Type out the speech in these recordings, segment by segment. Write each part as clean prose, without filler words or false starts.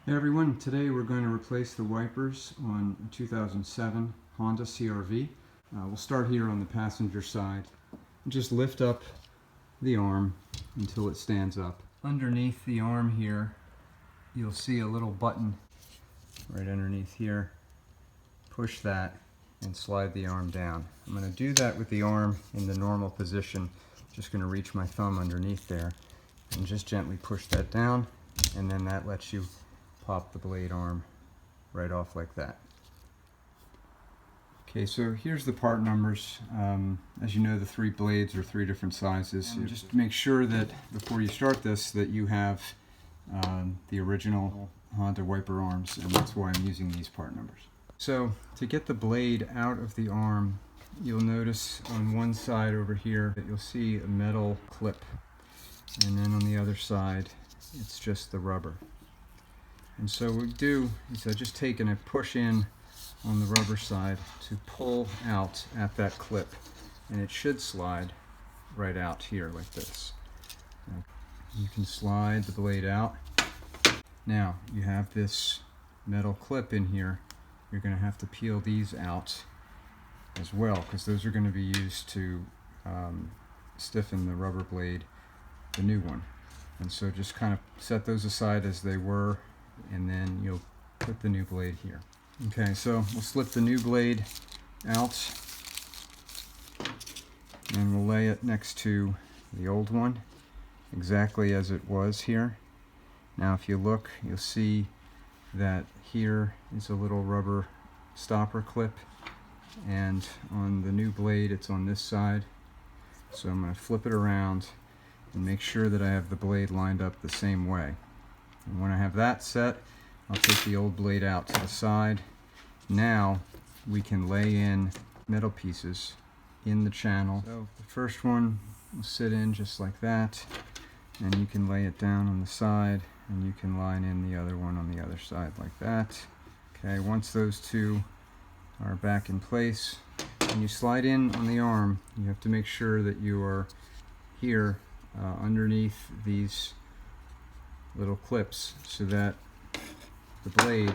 Hey everyone, today we're going to replace the wipers on a 2007 Honda CR-V. We'll start here on the passenger side. Just lift up the arm until it stands up. Underneath the arm here, you'll see a little button right underneath here. Push that and slide the arm down. I'm going to do that with the arm in the normal position. Just going to reach my thumb underneath there and just gently push that down, and then that lets you pop the blade arm right off like that. Okay, so here's the part numbers. As you know, the 3 blades are 3 different sizes. And just make sure that before you start this that you have the original Honda wiper arms, and that's why I'm using these part numbers. So to get the blade out of the arm, you'll notice on one side over here that you'll see a metal clip, and then on the other side it's just the rubber. And so what we do is I just take and I push in on the rubber side to pull out at that clip, and it should slide right out here like this. You can slide the blade out. Now you have this metal clip in here. You're going to have to peel these out as well, because those are going to be used to stiffen the rubber blade, the new one. And so just kind of set those aside as they were, and then you'll put the new blade here. Okay, so we'll slip the new blade out and we'll lay it next to the old one exactly as it was here. Now if you look, you'll see that here is a little rubber stopper clip, and on the new blade it's on this side. So I'm going to flip it around and make sure that I have the blade lined up the same way. And when I have that set, I'll take the old blade out to the side. Now we can lay in metal pieces in the channel. So the first one will sit in just like that, and you can lay it down on the side, and you can line in the other one on the other side like that. Okay, once those two are back in place, when you slide in on the arm, you have to make sure that you are here underneath these little clips so that the blade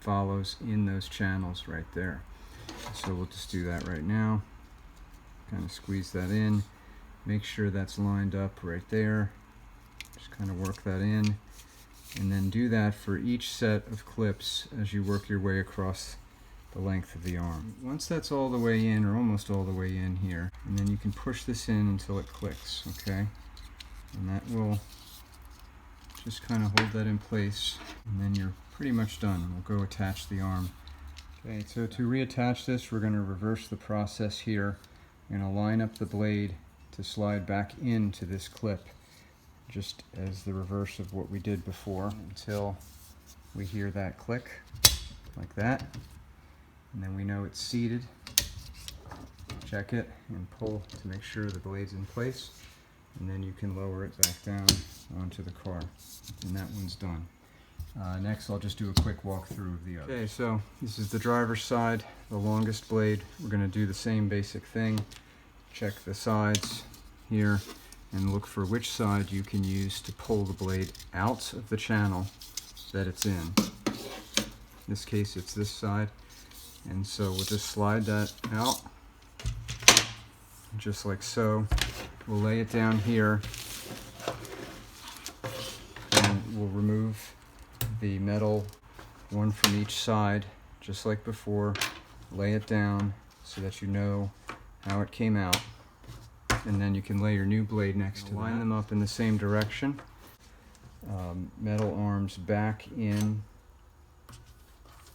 follows in those channels right there. So we'll just do that right now. Kind of squeeze that in, make sure that's lined up right there. Just kind of work that in, and then do that for each set of clips as you work your way across the length of the arm. Once that's all the way in, or almost all the way in here, and then you can push this in until it clicks, okay? And that will just kind of hold that in place, and then you're pretty much done. We'll go attach the arm. Okay, so to reattach this, we're going to reverse the process here. We're going to line up the blade to slide back into this clip, just as the reverse of what we did before, until we hear that click, like that. And then we know it's seated. Check it and pull to make sure the blade's in place, and then you can lower it back down onto the car, and that one's done. Next I'll just do a quick walkthrough of the other. Okay, so this is the driver's side, the longest blade. We're going to do the same basic thing. Check the sides here and look for which side you can use to pull the blade out of the channel that it's in. In this case it's this side, and so we'll just slide that out just like so. We'll lay it down here, and we'll remove the metal one from each side just like before. Lay it down so that you know how it came out, and then you can lay your new blade next to it. Line them up in the same direction. Metal arms back in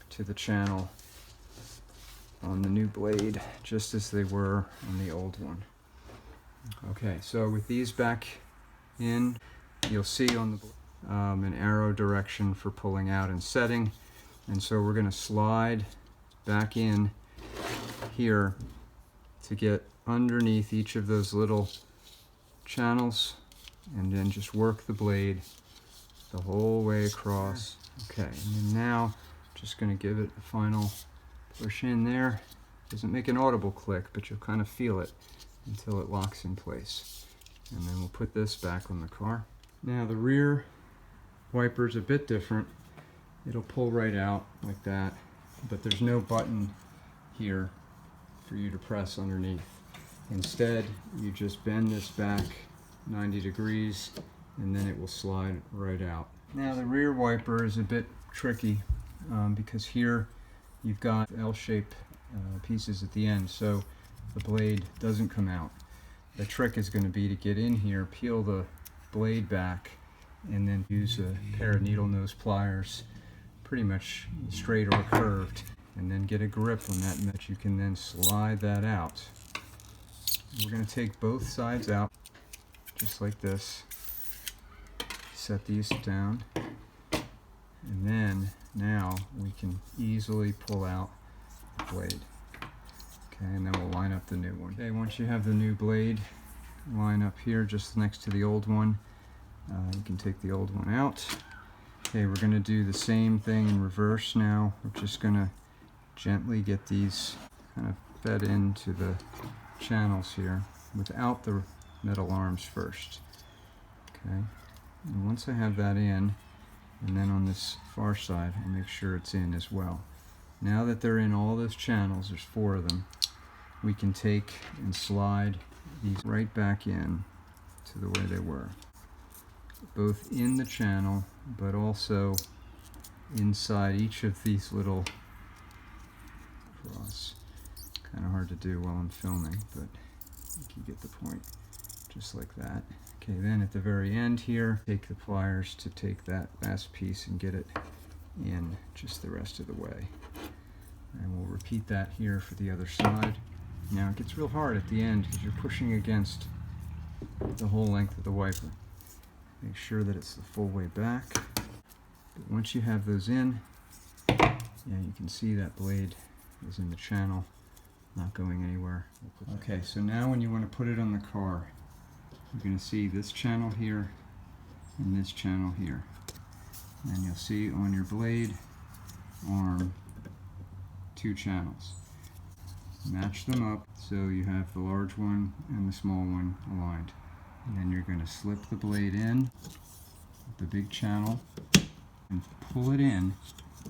to the channel on the new blade just as they were on the old one. Okay, so with these back in, you'll see on the an arrow direction for pulling out and setting, and so we're going to slide back in here to get underneath each of those little channels, and then just work the blade the whole way across. Okay, and then now just going to give it a final push in there. Doesn't make an audible click, but you'll kind of feel it until it locks in place. And then we'll put this back on the car. Now the rear wiper is a bit different. It'll pull right out like that, but there's no button here for you to press underneath. Instead, you just bend this back 90 degrees and then it will slide right out. Now the rear wiper is a bit tricky because here you've got L-shaped pieces at the end, so the blade doesn't come out. The trick is going to be to get in here, peel the blade back, and then use a pair of needle nose pliers, pretty much straight or curved, and then get a grip on that, and that you can then slide that out. We're going to take both sides out just like this, set these down, and then now we can easily pull out the blade. Okay, and then we'll line up the new one. Okay, once you have the new blade line up here just next to the old one, you can take the old one out. Okay, we're going to do the same thing in reverse now. We're just going to gently get these kind of fed into the channels here without the metal arms first. Okay, and once I have that in, and then on this far side I'll make sure it's in as well. Now that they're in all those channels, there's 4 of them, we can take and slide these right back in to the way they were, both in the channel but also inside each of these little cross. Kind of hard to do while I'm filming, but you can get the point. Just like that. Okay, then at the very end here, take the pliers to take that last piece and get it in just the rest of the way. And we'll repeat that here for the other side. Now it gets real hard at the end because you're pushing against the whole length of the wiper. Make sure that it's the full way back. But once you have those in, yeah, you can see that blade is in the channel, not going anywhere. Okay, so now when you want to put it on the car, you're going to see this channel here and this channel here. And you'll see on your blade arm 2 channels. Match them up so you have the large one and the small one aligned. And then you're going to slip the blade in the big channel and pull it in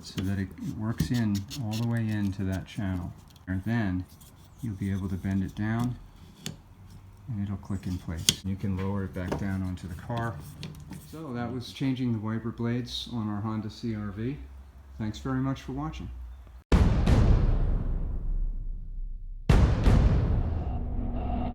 so that it works in all the way into that channel. And then you'll be able to bend it down and it'll click in place. You can lower it back down onto the car. So that was changing the wiper blades on our Honda CR-V. Thanks very much for watching.